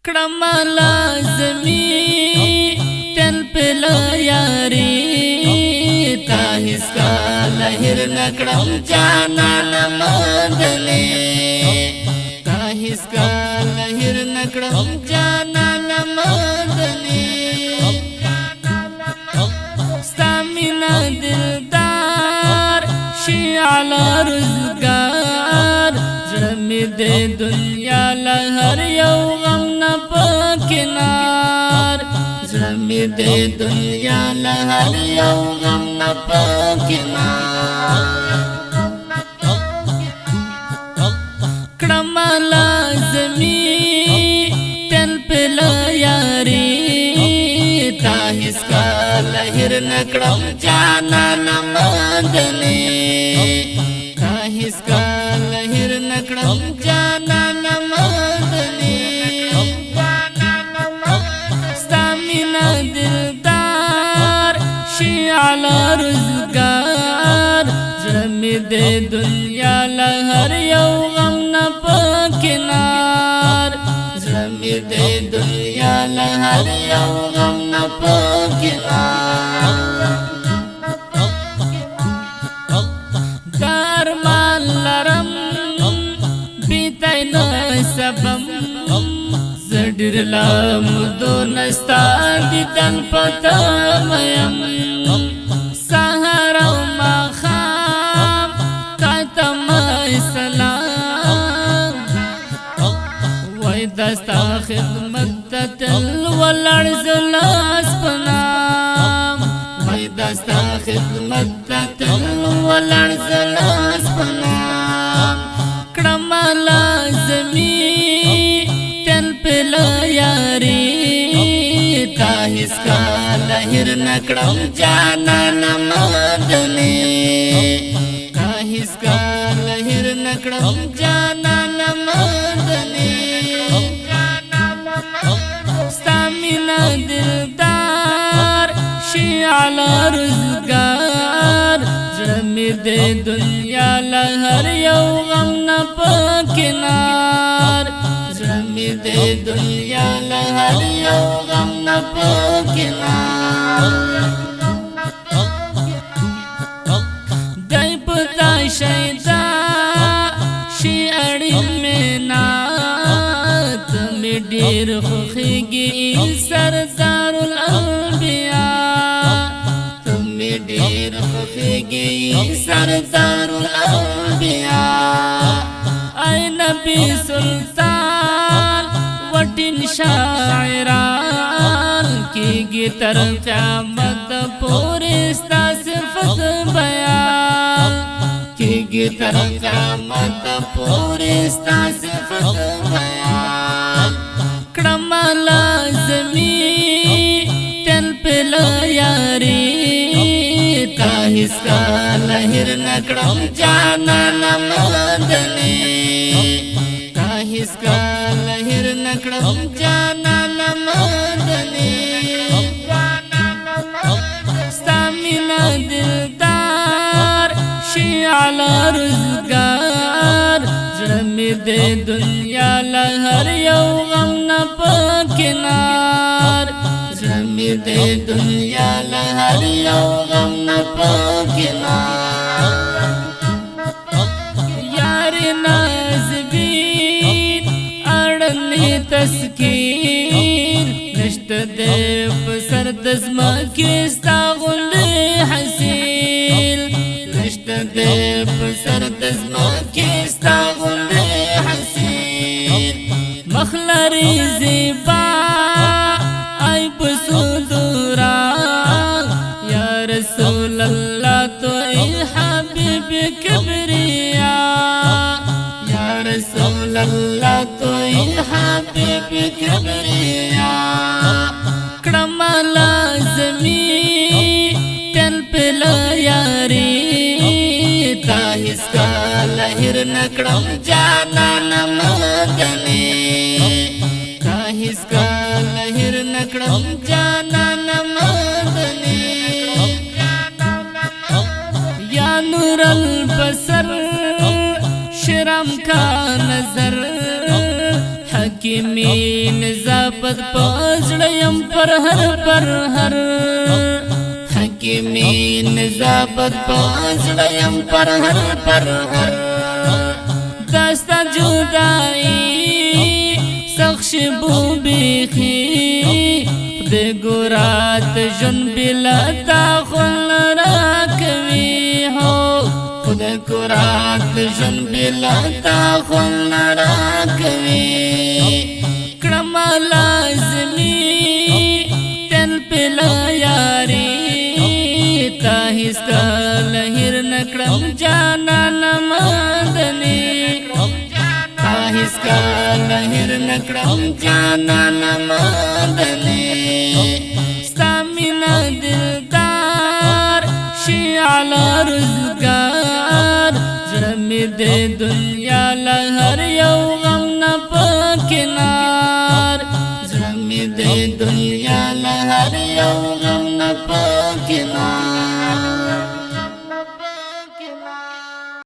کړم لازمي تل پل یاري تا هیڅ کله هیر نکړم جانان مدني تا هیڅ کله هیر نکړم جانان مدني ستا مینا دلدار شي علی روزګار زړه مې د دنیا له هر یو غم نه په کنار زړه مې د دنیا له هر یو غم نه په کنار کړم لازمي تل پل یاري تا هیڅ کله هیر نکړم جانان مدني تا هیڅ کله هیر نکړم جانان مدني ستا مینا دلدار شي علی روزګار زړه مې د دنیا له هر یو غم نه په کنار زړه مې د دنیا له هر یو غم نه په کنار درمان لرم بیتای نسبم زډر لامدو نستا دیدن پتمیم سحر او ماخام کتم اسلام وای دستا خدمت تل ولړ زلاس پنام وای دستا خدمت تل ولړ زلاس پنام کړم لازمي تل پل یاري تا هیڅ کله هیر نکړم جانان مدني تا هیڅ کله هیر نکړم جانان مدني ستا مینا دلدار شي علی روزګار زړه مې د دنیا له هر یو غم نه په کنار زړه مې د دنیا له هر یو غم نه په کنار دای پتا شیدا شي اړین مینا ته مې ډېر خوښیږي سردار الانبیاء ته مې ډېر خوښیږي سردار الانبیاء ای نبی سلطان وټین شاعران کیږي تر قیامت پورې ستا صفت بیان کیږي تر قیامت پورې ستا صفت بیان کړم لازمي تل پل یاري تا هیڅ کله هیر نکړم جانان مدني تا هیڅ کله هیر نکړم جانان مدني ستا مینا دلدار شي علی روزګار زړه مې د دنیا له هر یو غم نه په کنار زړه مې د دنیا له هر یو غم نه په کنار یار نازبین اړنې تسکین نشته د پسر د ځمکې ستا غوندې حسین نشته د پسر د ځمکې ستا غوندې حسین مخ لري زیبا ای بسودورا یا رسول الله تو ای حبیب کبریا یا رسول الله تو ای حبیب کبریا کړم لازمي تل پل یاري تا هیڅ کله هیر نکړم جانان مدني تا هیڅ کله هیر نکړم جانان مدني یا نور البصر شرم کا نظر حق حکیمی نظافت پازڑیم پر ہر حکیمی نظافت پازڑیم پر ہر داستا جدائی سخش بو بیخی خدای گورات جن بلا تاخل راکوی ہو خدای گورات جن بلا تاخل راکوی کرم لازمی تل پلا یاری تاہیس کا لہر نکرم جانا نمادنی تاہیس کا لہر نکرم جانا نمادنی ستامینا دلدار شیعلا رزگار زرمی دے دنیا لہر یو غم نپکنار زرمی دے دنیا لہر یو غم